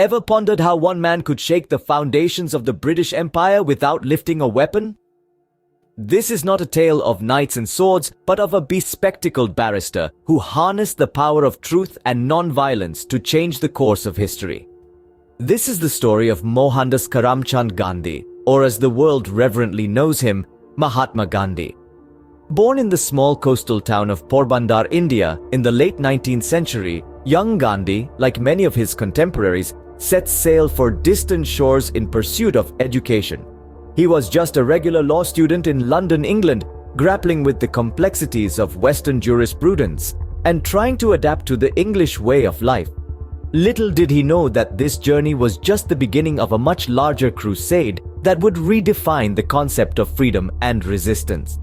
Ever pondered how one man could shake the foundations of the British Empire without lifting a weapon? This is not a tale of knights and swords, but of a bespectacled barrister who harnessed the power of truth and non-violence to change the course of history. This is the story of Mohandas Karamchand Gandhi, or as the world reverently knows him, Mahatma Gandhi. Born in the small coastal town of Porbandar, India, in the late 19th century, young Gandhi, like many of his contemporaries, set sail for distant shores in pursuit of education. He was just a regular law student in London, England, grappling with the complexities of Western jurisprudence and trying to adapt to the English way of life. Little did he know that this journey was just the beginning of a much larger crusade that would redefine the concept of freedom and resistance.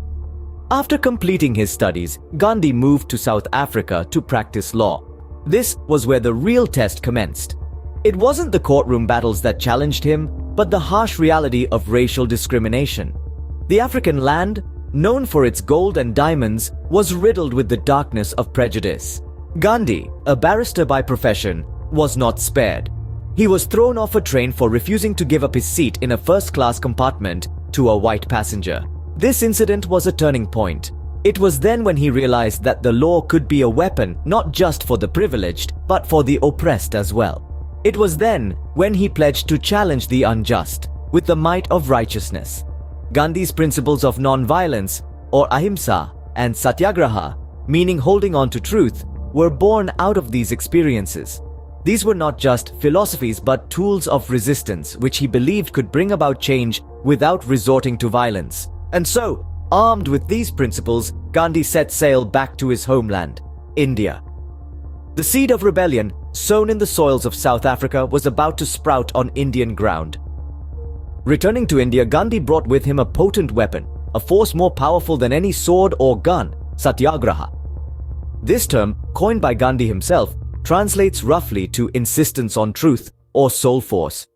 After completing his studies, Gandhi moved to South Africa to practice law. This was where the real test commenced. It wasn't the courtroom battles that challenged him, but the harsh reality of racial discrimination. The African land, known for its gold and diamonds, was riddled with the darkness of prejudice. Gandhi, a barrister by profession, was not spared. He was thrown off a train for refusing to give up his seat in a first-class compartment to a white passenger. This incident was a turning point. It was then when he realized that the law could be a weapon not just for the privileged, but for the oppressed as well. It was then when he pledged to challenge the unjust with the might of righteousness. Gandhi's principles of non-violence, or ahimsa, and satyagraha, meaning holding on to truth, were born out of these experiences. These were not just philosophies but tools of resistance which he believed could bring about change without resorting to violence. And so, armed with these principles, Gandhi set sail back to his homeland, India. The seed of rebellion, sown in the soils of South Africa, was about to sprout on Indian ground. Returning to India, Gandhi brought with him a potent weapon, a force more powerful than any sword or gun, satyagraha. This term, coined by Gandhi himself, translates roughly to insistence on truth or soul force.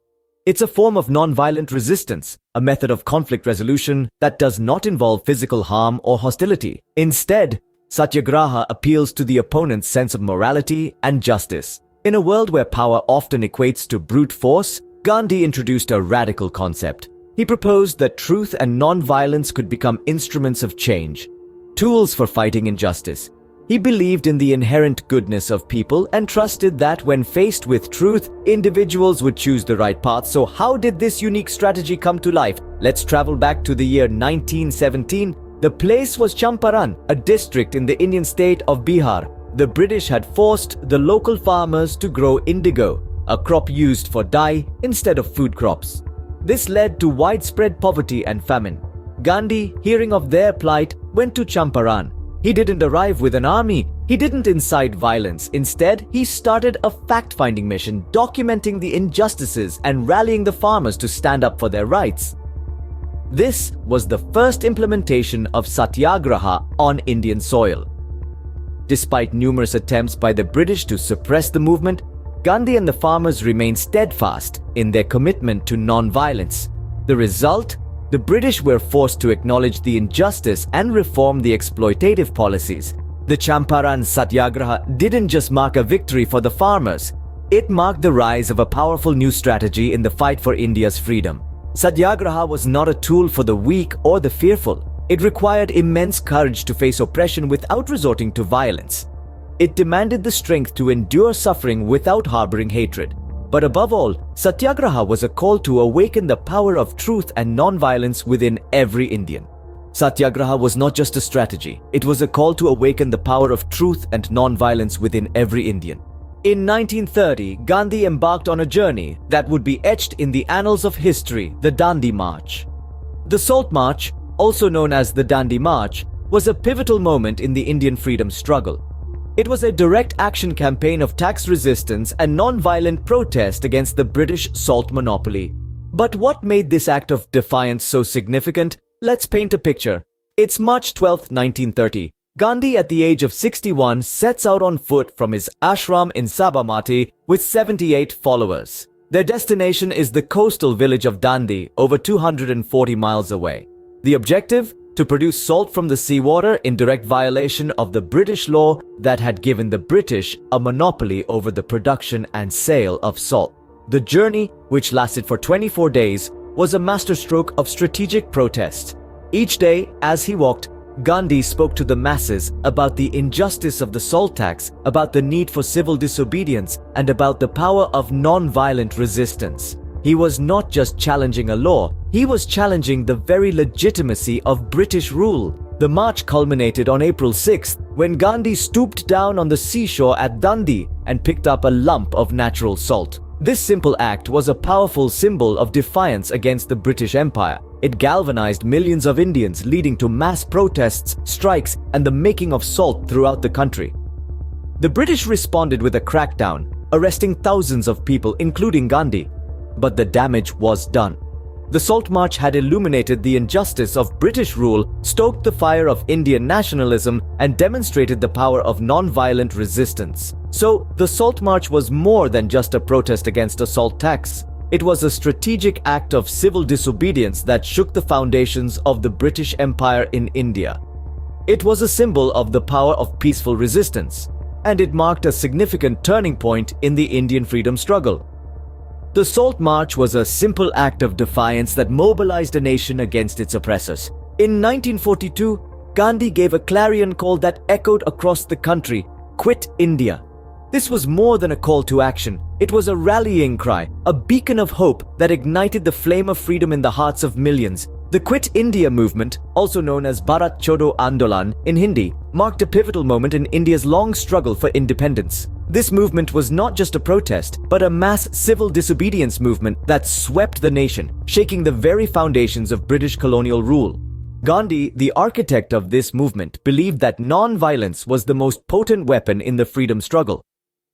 It's a form of non-violent resistance, a method of conflict resolution that does not involve physical harm or hostility. Instead, Satyagraha appeals to the opponent's sense of morality and justice. In a world where power often equates to brute force, Gandhi introduced a radical concept. He proposed that truth and non-violence could become instruments of change, tools for fighting injustice. He believed in the inherent goodness of people and trusted that when faced with truth, individuals would choose the right path. So how did this unique strategy come to life? Let's travel back to the year 1917. The place was Champaran, a district in the Indian state of Bihar. The British had forced the local farmers to grow indigo, a crop used for dye instead of food crops. This led to widespread poverty and famine. Gandhi, hearing of their plight, went to Champaran. He didn't arrive with an army. He didn't incite violence. Instead, he started a fact-finding mission, documenting the injustices and rallying the farmers to stand up for their rights. This was the first implementation of Satyagraha on Indian soil. Despite numerous attempts by the British to suppress the movement, Gandhi and the farmers remained steadfast in their commitment to non-violence. The result? The British were forced to acknowledge the injustice and reform the exploitative policies. The Champaran Satyagraha didn't just mark a victory for the farmers, it marked the rise of a powerful new strategy in the fight for India's freedom. Satyagraha was not a tool for the weak or the fearful. It required immense courage to face oppression without resorting to violence. It demanded the strength to endure suffering without harboring hatred. But above all, Satyagraha was a call to awaken the power of truth and non-violence within every Indian. Satyagraha was not just a strategy, it was a call to awaken the power of truth and non-violence within every Indian. In 1930, Gandhi embarked on a journey that would be etched in the annals of history, the Dandi March. The Salt March, also known as the Dandi March, was a pivotal moment in the Indian freedom struggle. It was a direct action campaign of tax resistance and non-violent protest against the British salt monopoly. But what made this act of defiance so significant? Let's paint a picture. It's March 12, 1930. Gandhi, at the age of 61, sets out on foot from his ashram in Sabarmati with 78 followers. Their destination is the coastal village of Dandi, over 240 miles away. The objective? To produce salt from the seawater in direct violation of the British law that had given the British a monopoly over the production and sale of salt. The journey, which lasted for 24 days, was a masterstroke of strategic protest. Each day, as he walked, Gandhi spoke to the masses about the injustice of the salt tax, about the need for civil disobedience, and about the power of non-violent resistance. He was not just challenging a law, he was challenging the very legitimacy of British rule. The march culminated on April 6th, when Gandhi stooped down on the seashore at Dundee and picked up a lump of natural salt. This simple act was a powerful symbol of defiance against the British Empire. It galvanized millions of Indians, leading to mass protests, strikes, and the making of salt throughout the country. The British responded with a crackdown, arresting thousands of people, including Gandhi. But the damage was done. The Salt March had illuminated the injustice of British rule, stoked the fire of Indian nationalism, and demonstrated the power of non-violent resistance. So, the Salt March was more than just a protest against a salt tax. It was a strategic act of civil disobedience that shook the foundations of the British Empire in India. It was a symbol of the power of peaceful resistance, and it marked a significant turning point in the Indian freedom struggle. The Salt March was a simple act of defiance that mobilized a nation against its oppressors. In 1942, Gandhi gave a clarion call that echoed across the country: "Quit India." This was more than a call to action. It was a rallying cry, a beacon of hope that ignited the flame of freedom in the hearts of millions. The Quit India movement, also known as Bharat Chodo Andolan in Hindi, marked a pivotal moment in India's long struggle for independence. This movement was not just a protest, but a mass civil disobedience movement that swept the nation, shaking the very foundations of British colonial rule. Gandhi, the architect of this movement, believed that non-violence was the most potent weapon in the freedom struggle.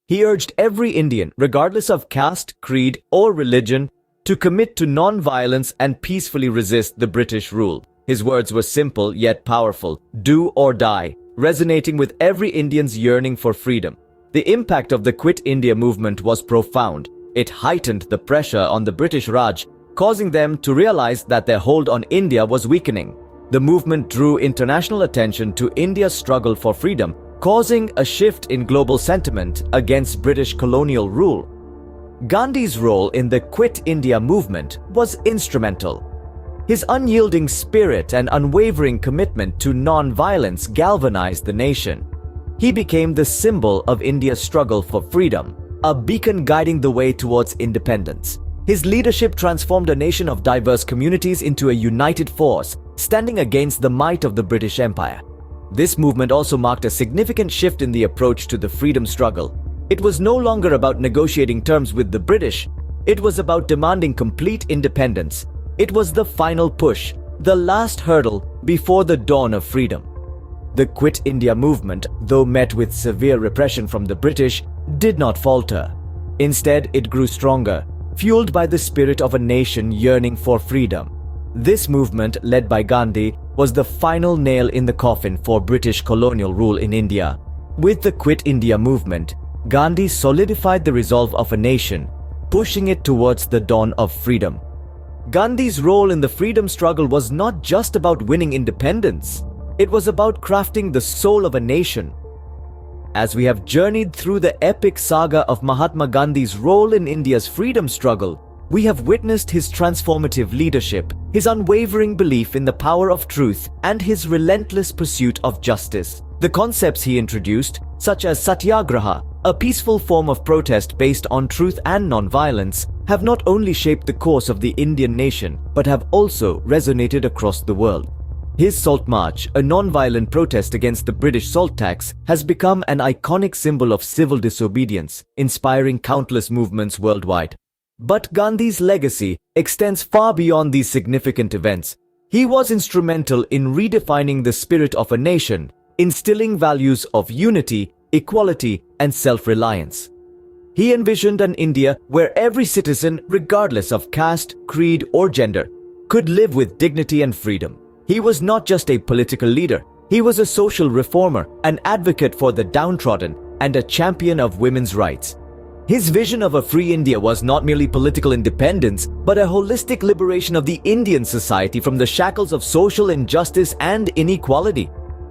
He urged every Indian, regardless of caste, creed, or religion, to commit to non-violence and peacefully resist the British rule. His words were simple yet powerful: "Do or die," resonating with every Indian's yearning for freedom. The impact of the Quit India movement was profound. It heightened the pressure on the British Raj, causing them to realize that their hold on India was weakening. The movement drew international attention to India's struggle for freedom, causing a shift in global sentiment against British colonial rule. Gandhi's role in the Quit India movement was instrumental. His unyielding spirit and unwavering commitment to non-violence galvanized the nation. He became the symbol of India's struggle for freedom, a beacon guiding the way towards independence. His leadership transformed a nation of diverse communities into a united force, standing against the might of the British Empire. This movement also marked a significant shift in the approach to the freedom struggle. It was no longer about negotiating terms with the British. It was about demanding complete independence. It was the final push, the last hurdle before the dawn of freedom. The Quit India movement, though met with severe repression from the British, did not falter. Instead, it grew stronger, fueled by the spirit of a nation yearning for freedom. This movement, led by Gandhi, was the final nail in the coffin for British colonial rule in India. With the Quit India movement, Gandhi solidified the resolve of a nation, pushing it towards the dawn of freedom. Gandhi's role in the freedom struggle was not just about winning independence. It was about crafting the soul of a nation. As we have journeyed through the epic saga of Mahatma Gandhi's role in India's freedom struggle, we have witnessed his transformative leadership, his unwavering belief in the power of truth, and his relentless pursuit of justice. The concepts he introduced, such as Satyagraha, a peaceful form of protest based on truth and non-violence, have not only shaped the course of the Indian nation, but have also resonated across the world. His Salt March, a non-violent protest against the British salt tax, has become an iconic symbol of civil disobedience, inspiring countless movements worldwide. But Gandhi's legacy extends far beyond these significant events. He was instrumental in redefining the spirit of a nation, instilling values of unity, equality, and self-reliance. He envisioned an India where every citizen, regardless of caste, creed, or gender, could live with dignity and freedom. He was not just a political leader, he was a social reformer, an advocate for the downtrodden, and a champion of women's rights. His vision of a free India was not merely political independence, but a holistic liberation of the Indian society from the shackles of social injustice and inequality.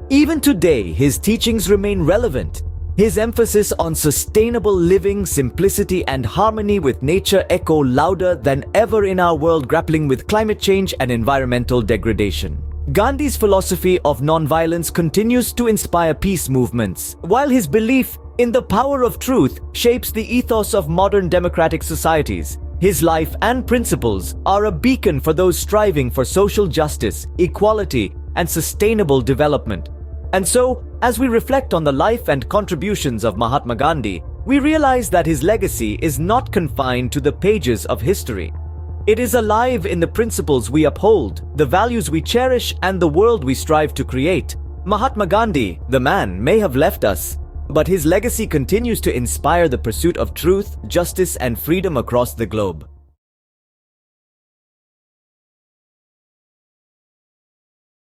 Even today, his teachings remain relevant. His emphasis on sustainable living, simplicity, and harmony with nature echo louder than ever in our world grappling with climate change and environmental degradation. Gandhi's philosophy of nonviolence continues to inspire peace movements, while his belief in the power of truth shapes the ethos of modern democratic societies. His life and principles are a beacon for those striving for social justice, equality, and sustainable development. And so, as we reflect on the life and contributions of Mahatma Gandhi, we realize that his legacy is not confined to the pages of history. It is alive in the principles we uphold, the values we cherish, and the world we strive to create. Mahatma Gandhi, the man, may have left us, but his legacy continues to inspire the pursuit of truth, justice, and freedom across the globe.